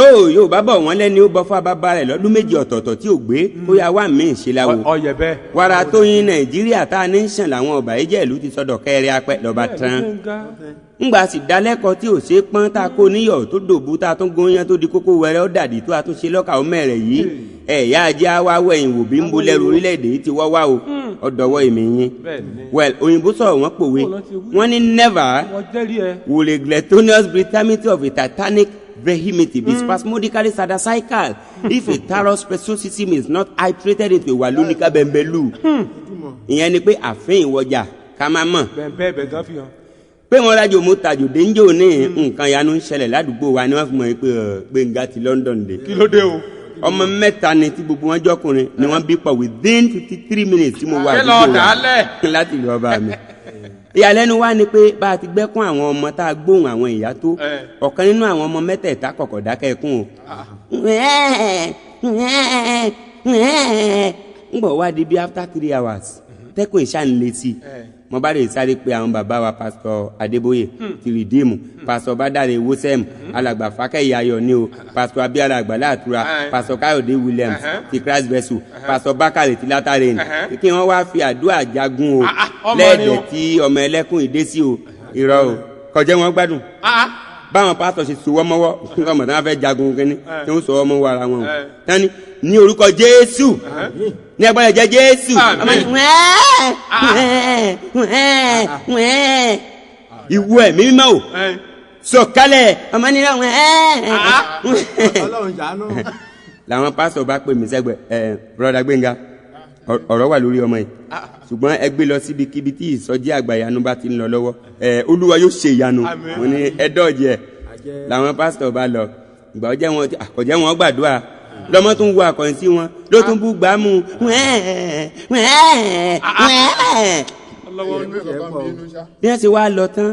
tó yóò bá bọ̀ wọ́n lẹ́ni ó bọ́ fún abábá rẹ̀ lọ́dún méjì ọ̀tọ̀ọ̀tọ̀ tí ò gbé ó yà wá míì ṣe láwo. ọyẹ bẹ́ẹ̀. wàrà tó yin Nàìjíríà tá a ní sàn làwọn ọba ẹ̀jẹ̀ ìlú ti sọdọ̀ kẹrẹ apẹ lọ́ba tán. ńgbà sì dálẹ́kọ̀ọ́ tí ò ṣe é pọ́n tá a kó níyọ̀ tó dòbú tá a tún góyán tó di kókó wẹrẹ ó dàdí tó a tún ṣe lọ́kà ó mẹ́rẹ̀ yìí ẹ̀yà ajá wa wẹ̀yìn wò bí ń bo lẹ́rù orílẹ̀-èdè yìí ti wọ́ wá o ọ̀dọ̀wọ́ èmi yín. well òyìnbó sọ̀rọ̀ wọ́n pòwe wọ́n ní never will a gluttonous brutality of a titanic vehemity be spasmodically sadicical if a thorough speciosism is not iterated into a wallonica bembelu. ìyẹn ni pé àfin ìwọjà ká má mọ̀ pé wọ́n rájò mo tàjò dénjò ní nǹkan yanu ń ṣẹlẹ̀ ládùúgbò wa ni wọ́n fi mọ̀ pé Gbenga ti London dé. kí ló dé o. ọmọ mẹ́ta ni tí gbogbo wọn jọkùnrin ni wọ́n bí pọ̀ within 53 minutes tí mo wà àdúgbò wa láti ìlú ọba mi. ìyàlẹ́nu wa ni pé bá a ti gbẹ́kún àwọn ọmọ tá a gbóhùn àwọn ìyá tó ọ̀kan nínú àwọn ọmọ mẹ́tẹ̀ẹ̀ta kọ̀kọ̀ dákẹ́ ẹkún o. ń bọ̀ wá di bí after 3 hours tẹ́kùn ìṣàǹlẹ̀sì mo bá lè sáré pé àwọn bàbá wa Pastor Adeboye ti rìdíìmù Pastor Badare Wosem alàgbà Fákẹ́yẹ Ayọ̀ ni o Pastor Abíọ́lá Àgbàlá Àtúrà Pastor Káyọ̀dé Williams ti Christ vessel Pastor Bákàrè ti Látàrẹ́ni kí wọ́n wá fi àdúrà jagun o lẹ́ẹ̀dẹ̀ tí ọmọ ẹlẹ́kùn ìdésí o irọ́ o kọjá wọn gbádùn báwọn pásítọ̀ ṣe sowọ́ mọ́wọ́ nǹkan mọ̀ tí wọ́n fẹ́ jagun kínní tí wọ́n sowọ́ mọ́wọ́ ara wọn tani ní orúkọ Jésù ní agbára jẹ́ Jésù ìwú ẹ̀ mímọ́ o sọ̀kalẹ̀ ọmọ nílò làwọn pásítọ̀ bá pè mí sẹ́gbẹ̀ brother Gbenga ọ̀rọ̀ wà lórí ọmọ yìí ṣùgbọ́n ẹ gbé lọ síbikíbi tí ìsọjí àgbàyanu bá ti ń lọ lọ́wọ́ Olúwa yóò ṣe ìyanu mo ní ẹdọ́ọ̀jì ẹ̀ làwọn pásítọ̀ bá lọ ìgbà ọjẹ́ wọn gbàdúrà lọ́mọ tún wo àkọ́yìn sí wọn ló tún bú gbàmù bí wọ́n ti wá lọ tán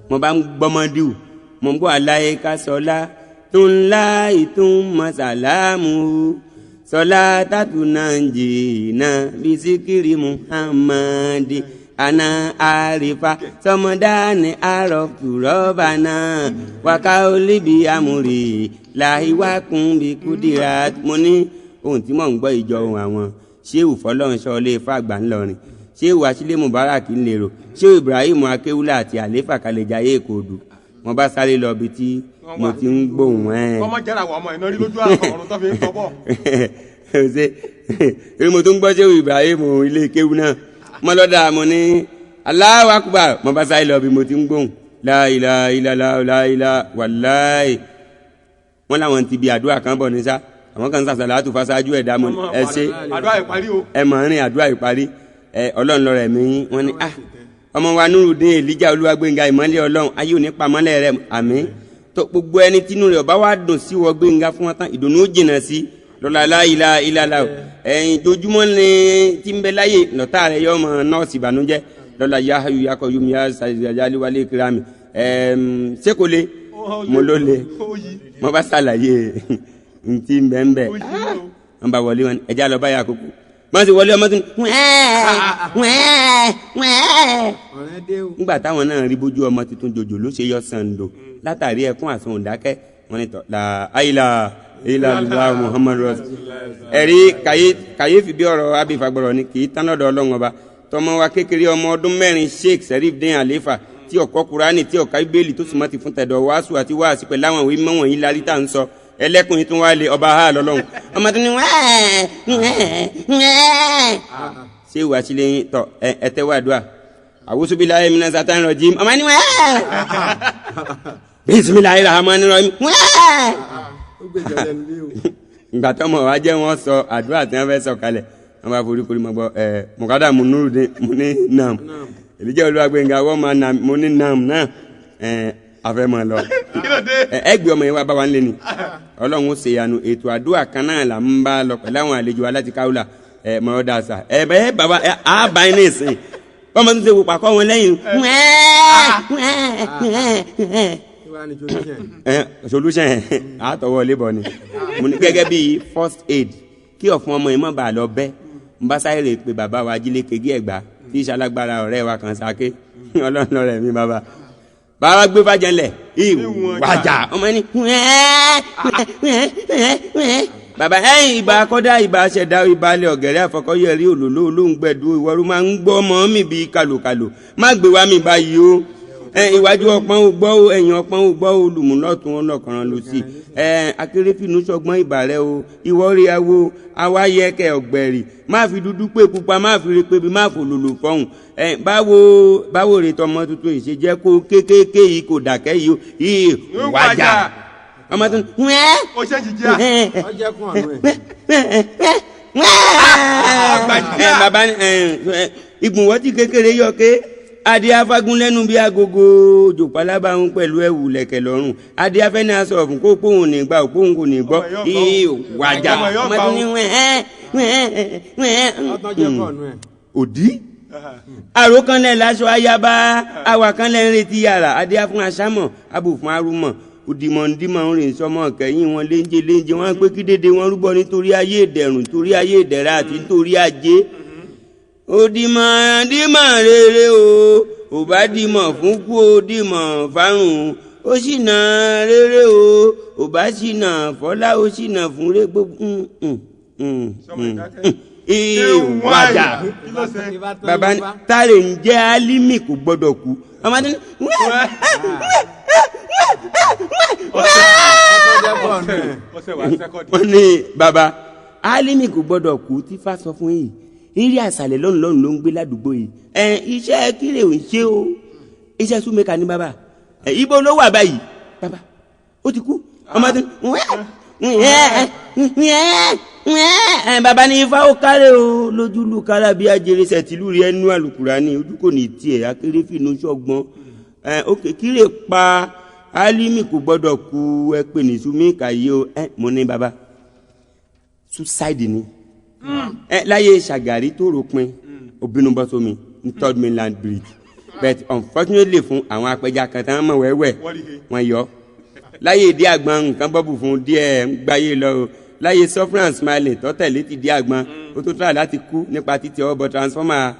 mo bá ń gbọ́mọdé o mo ń bọ́ àlàyé ká sọlá tó ń lá ìtún mọ́sálàmù sọlá tàtú nàìjíríà bisikiri muhammadi ana arifa sọmọdání arọkùrọbànà wàkà olíbi amúri làhíwákùn bí kúdìrà mo ní ohun tí mò ń gbọ́ ìjọ ohun àwọn ṣéwù fọlọ́nṣọ́ lè fàgbà ńlọrin ṣéwù àṣìlẹ̀ mubarak ńlẹ̀rọ ṣéwù ibrahim akéwúlà àti àléfà kàlẹ́jáyé èkóòdù mo bá sáré lọ bí tí mo ti ń gbóhùn ẹ̀. ọmọ jẹ́ra àwọn ọmọ ìnáwó lójú àwọn ọ̀run tó fi ń tọ́ bọ̀. ṣe èyí mo tún gbọ́ ṣéwù ibrahim ilé kéwú náà mo lọ́dà mo ní Allahu Akbar mo bá sáré lọ bí mo ti ń gbóhùn la ilaha illallah la ilaha wallahi wọ́n láwọn ti bí àdúrà kan bọ̀ ní sá àwọn kan sàṣàlá àtúfà fásájú ẹ̀dá mọ́ ẹ ṣe ẹ mọ̀ rìn àdúrà ìparí ọlọ́run lọ rẹ̀ mí wọ́n ní ọmọ wa Nurudeen Elijah Olúwagbenga ìmọ́lẹ̀ ọlọ́run ayé ò ní pamọ́lẹ̀ rẹ̀ àmín tó gbogbo ẹni tínú rẹ̀ ọba wa dùn sí wọ Gbenga fún wọn tán ìdùnnú ó jìnnà sí lọ́la la ilaha illallah ẹ̀yìn dojúmọ́ ni tí ń bẹ láyé lọ́tà rẹ̀ yọ ọmọ nọ́ọ̀sì ìbànújẹ́ lọ́la ya hayu ya qayyum ya sàlìyàjálì wálé kírámì ṣékòlé mo ló le mo bá ṣàlàyé ntí bẹ́ẹ̀ wọ́n bá wọlé wọn ẹja lọ báyà kókó wọ́n sì wọlé ọmọ tó nígbà táwọn náà rí bójú ọmọ tuntun jòjò ló ṣe yọ sàǹdò látàrí ẹkún àsun òǹdákẹ́ wọn ni tọ́ la ayila ilàlá muhammadu ẹ̀rí kàyéfì bí ọ̀rọ̀ abífagbọ̀rọ̀ ni kì í tán lọ́dọ̀ ọlọ́run ọba tọmọ wa kékeré ọmọ ọdún 4 sheikh serif dín àléfà tí ọkọ kurani tí ọka ibeli tó súnmọ́ ti fún tẹ̀dọ̀ wàásù àti wàásù pẹ̀lú àwọn ìwé mọ́ wọ̀nyí lárí tá à ń sọ ẹlẹ́kùnrin tún wá lé ọba ha lọ́lọ́run ọmọ tó ní ṣé ìwà sílẹ̀ yín tọ ẹtẹ́ wàdúà a'udhu billahi minash shaitanir rajim ọmọ ní bismillahir rahmanir rahim ìgbà tó mọ̀ wá jẹ́ wọ́n sọ àdúrà tí wọ́n fẹ́ sọ kalẹ̀ wọ́n bá forí korí mọ́ gbọ́ mọ̀kádà mo Nurudeen mo ní nam Elijah Olúwagbenga wọ́n máa nam mo ní nam náà afẹ́ mọ́ lọ ẹgbẹ́ ọmọ yẹn wá bá wa ń lé ni ọlọ́run ó ṣe ìyanu ètò àdúrà kan náà là ń bá lọ pẹ̀lú àwọn àlejò aláti káwùlà mọ̀ọ́ dàsà bẹ́ẹ̀ bàbá àbá iná ìsìn bọ́mọ tó ṣe wò pàkọ́ wọn lẹ́yìn solution àtọwọ́ lébọ̀ ni mo ní gẹ́gẹ́ bí first aid kí ọ̀fun ọmọ yìí mọ̀ bá lọ bẹ́ n bá sáré rè pé bàbá wa Ajílẹ̀ Kegi Ẹ̀gbá tí ìṣalágbára ọ̀rẹ́ wa kan sáké ọlọ́run lọ́rẹ̀ mi bàbá bàbá gbé fàjẹlẹ̀ ìwàjà ọmọ ẹni bàbá ẹ̀yìn ìbá kọ́dá ìbá ṣẹ̀dá ìbálẹ̀ ọ̀gẹ̀rẹ́ àfọkọ́yẹ̀rí òlòló olóńgbẹ̀dú ìwọ́rú máa ń gbọ́ ọmọ mi bíi kàlòkàlò má gbé wá mi báyìí o iwájú ọpọ́n ò gbọ́ o ẹ̀yìn ọpọ́n ò gbọ́ o olùmúlọ́tún ọlọ́kànrán ló sí akérèfínú sọgbọ́n ìbàrẹ́ o ìwọ́rí awo awáyẹ̀kẹ́ ọ̀gbẹ̀rì má fi dúdú pé pupa má fi rí pébi má fò lòlò fọ́hùn báwo rè tọmọ tuntun ìṣe jẹ́ kó kéékèèké yìí kò dàkẹ́ yìí wájà ọmọ tó ó ṣe jìjà ọjẹ́ kún ọ̀nù ẹ̀ bàbá ìgbùnwọ́tì kékeré yọké adé afágún lẹ́nu bí agogo jòpálábà ń pẹ̀lú ẹ̀wù lẹ̀kẹ̀ lọ́rùn adé afẹ́ ní aṣọ ọ̀fun kó pòun ní gbà òpóhùn kò ní gbọ́ wájà ọmọ tó ní òdí àròkànlẹ̀ láṣọ ayaba awàkànlẹ̀ ń retí yàrá adé afún aṣámọ̀ abò fún arúmọ̀ òdìmọ̀ndìmọ̀ ń rìn sọmọ kẹ́yìn wọn léńjẹ wọn pé kí dédé wọn rúbọ nítorí ayé ìdẹ̀rùn torí ayé ìdẹ̀ra àti nítorí ajé òdìmọ̀ rere o ò bá dìmọ̀ fún kú o dìmọ̀ fárùn ó sì nà rere o ò bá sì nà fọlá ó sì nà fún rẹ gbogbo ìwàjà bàbá tààrẹ ń jẹ́ álímì kò gbọ́dọ̀ kú ọmọdé wọ́n ní bàbá álímì kò gbọ́dọ̀ kú tí fà sọ fún yìí ìrì àṣàlẹ̀ lọ́nà ló ń gbé ládùúgbò yìí iṣẹ́ kílè ò ń ṣe o iṣẹ́ súnmẹ́ka ní bàbá ibo ló wà báyìí bàbá ó ti kú ọmọdé bàbá ní ifá ó kárẹ̀ o lójú lù kára bí ajere sẹ̀tìlú rí ẹnu àlùkùrá ní ojú kò ní tiẹ̀ akérèfínú ṣọgbọ́n ókè kílè pa álímì kò gbọ́dọ̀ kú ẹ pè ní súnmẹ́ka yìí o mo ní bàbá suicide ni láyé ṣàgàrí tó ròpin obìnrin bọ́ sómi ní third mainland bridge but unfortunately fún àwọn apẹja kan tán mọ̀ wẹ́wẹ́ wọ́n yọ láyé ìdí àgbọn nǹkan bọ́bù fún díẹ̀ ń gbáyé lọ o láyé suffering smiling tọ́tẹ̀lé ti dí àgbọn ó tó tọ́ra láti kú nípa títí ọwọ́ transformer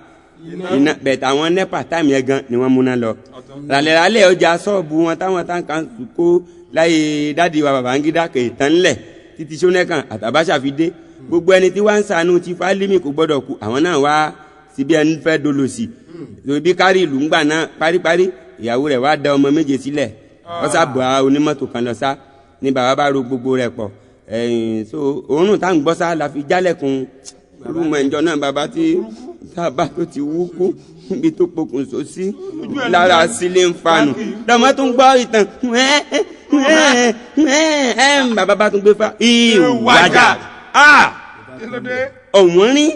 iná but àwọn nepa táìmù yẹn gan ni wọ́n múná lọ ràlẹ̀ràlẹ̀ ọjà sọ́ọ̀bù wọn táwọn táǹkà ń kó láyé dádì wa Babangida kè tán lẹ̀ títí sọ́nẹ́kàn àtàbáṣà fi dé gbogbo ẹni tí wá ń ṣàánú tí fálímì kò gbọ́dọ̀ kú àwọn náà wá síbi ẹni fẹ́ dolòsì bí kárí ìlú ń gbà náà paríparí ìyàwó rẹ̀ wá da ọmọ méje sílẹ̀ ọ̀sà bọ̀ onímọ́tò kan lọ sá ní bàbá bá ro gbogbo rẹ̀ pọ̀ so òórùn tá à ń gbọ́ sá la fi jálẹ̀kùn rúmọ̀ ẹ̀jọ́ náà bàbá tí sábà tó ti wú kú níbi tó pokùnso sí lára sílé ń fanù lọ́mọ tó ń gbọ́ ìtàn bàbá bá tún gbé fa ìwàjà ọ̀wọ́n rí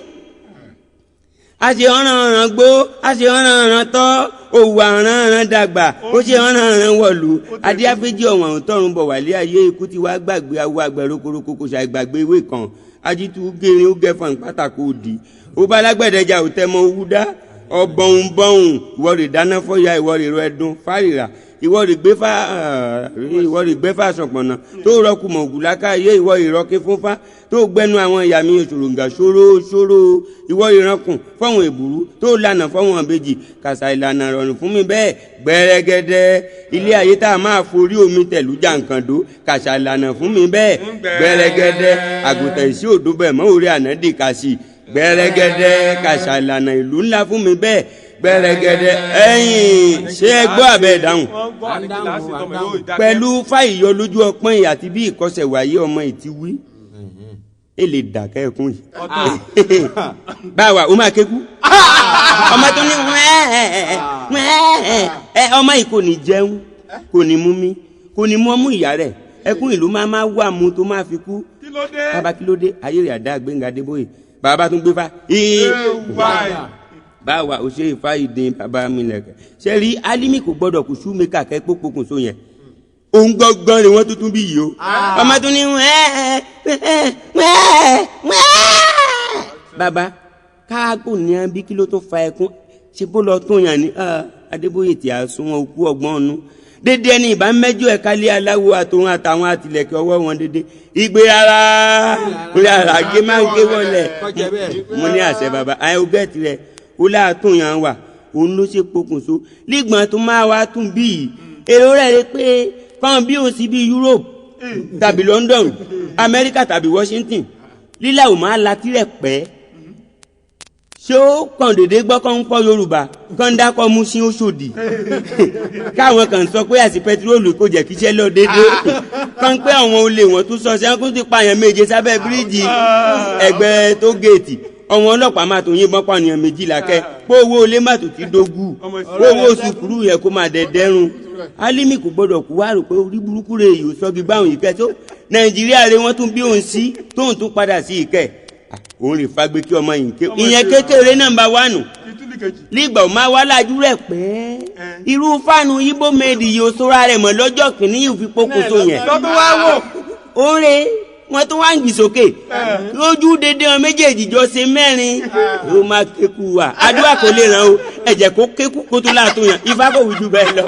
a ṣe ọ̀ràn gbó a ṣe ọ̀ràn tọ́ òwò àràn dàgbà ó ṣe ọ̀ràn wọ̀lú adíáfẹ́jì ọ̀wọ̀n tọrùn bọ̀ wálé ayé ikú tí wàá gbàgbé awọ àgbẹ̀rókoroko kò ṣàìgbàgbé ìwé kan ajitu gẹ̀rin ó gẹ̀fọ̀n pátákó òdì ó bá lágbẹ̀dẹ̀jà ò tẹ́ mọ owú dá ọ̀bọ̀nbọ̀n ìwọ́rì dáná fọ́yà ìwọ́rì rọ ẹdun fárìrà ìwọ́rì gbẹ́fà sọ̀pọ̀nà tó rọ́kù mọ̀ ògùlákà yé ìwọ́rì rọ́kí fúnfá tó gbẹ́nu àwọn ìyá mi òṣòròǹgà ṣòro ìwọ́rì ránkùn fọ́wọ́n èbúrú tó lànà fọ́wọ́n àbejì kàṣà ìlànà rọrùn fún mi bẹ́ẹ̀ gbẹ́rẹ́gẹ́dẹ́ ilé ayé tá a máa forí omi tẹ̀lú jàǹkàndó kàṣà ìlànà fún mi bẹ́ẹ̀ gbẹ́rẹ́gẹ́dẹ́ àgùntàn ìṣí òdó bẹ̀ mọ́ orí ànádì kàṣì gbẹ́rẹ́gẹ́dẹ́ kàṣà ìlànà ìlú ńlá fún mi bẹ́ẹ̀ gbẹ́rẹ́gẹ́dẹ́ ẹ̀yìn ṣé ẹ gbọ́ àbẹ́ ìdáhùn pẹ̀lú fáìyọ lójú ọpọ́n yìí àti bí ìkọsẹ̀ wáyé ọmọ ìtí wí èlé dàkẹ́ ẹkún yìí báwa ó máa kékú ọmọ tó ní ọmọ yìí kò ní jẹun kò ní mú mi kò ní mú ọmú ìyá rẹ̀ ẹkún ìlú máa wà mú tó máa fi kú bàbá kí ló dé ayé rẹ̀ àdá Gbenga Adeboye bàbá tún gbé fa báwa ò ṣe ìfá ìdín bàbá mi lẹ̀kẹ̀ ṣe rí álímì kò gbọ́dọ̀ kù ṣúmẹ́kà kẹ́pọ̀ pokùnso yẹn òun gbọ́ngbọ́n ni wọ́n tuntun bí yìí o ọmọ tún ní bàbá káàkó ní abí kí ló tó fa ẹkún ṣe bó lọ tó yàn ní Adébóyè tí a sún wọn òkú ọgbọ́n ọ̀nù dédé ẹni ìbá mẹ́jọ ẹ̀ka lé aláwo àtòun àtàwọn àtìlẹ̀kẹ̀ ọwọ́ wọn dédé ìgbé ara orí ara gé máa ń gé wọlé mo ní àṣẹ bàbá àyè ogẹ́tì rẹ̀ ó láàtún yàn wà òun ló ṣe pokùnso lígbọ̀n tó máa wá tún bí èrò rẹ̀ rí pé kan bí o sí bí Europe tàbí London America tàbí Washington lílà ò máa la tirẹ̀ pẹ́ ṣé ó kàn dédé gbọ́ kàn ń kọ́ Yorùbá kàn ń dákọ́ mú sí Òṣòdì káwọn kan sọ pé àti pẹtiróòlù kò jẹ́ kíṣẹ́ lọ dédé kàn pé àwọn olè wọn tún sọ sẹ́kún ti pààyàn méje sábẹ́ bíríìjì ẹgbẹ́ tó géètì àwọn ọlọ́pàá máa tó yìnbọn pààyàn méjìlá kẹ́ pé owó olè má tó ti dógù pé owó sùkúrú yẹ kó máa dẹ̀dẹ́rùn Álímì kò gbọ́dọ̀ kú wá rò pé orí burúkú rẹ̀ yóò sọ́gi báwọn ìkẹ́ tó Nàìjíríà rẹ̀ wọ́n tún bí òun sí tóun tún padà sí ìkẹ́ òun lè fagbé kí ọmọ yìí ké ìyẹn kékeré nọ́mbà 1 nígbà ó máa wá lájú rẹ̀ pẹ́ irú fáànù Igbo méjì yóò sọ́ra rẹ̀ mọ́ lọ́jọ́ kìíní yìí fi pokùnso yẹn oore wọ́n tún wá ń gbì sókè lójú dédé wọn méjèèjì jọ ṣe mẹ́rin ó máa kéku wà àdúrà kò lè ràn ó ẹ̀jẹ̀ kó kéku kó tó láàtó yàn Ifá kò wí jù bẹ́ẹ̀ lọ.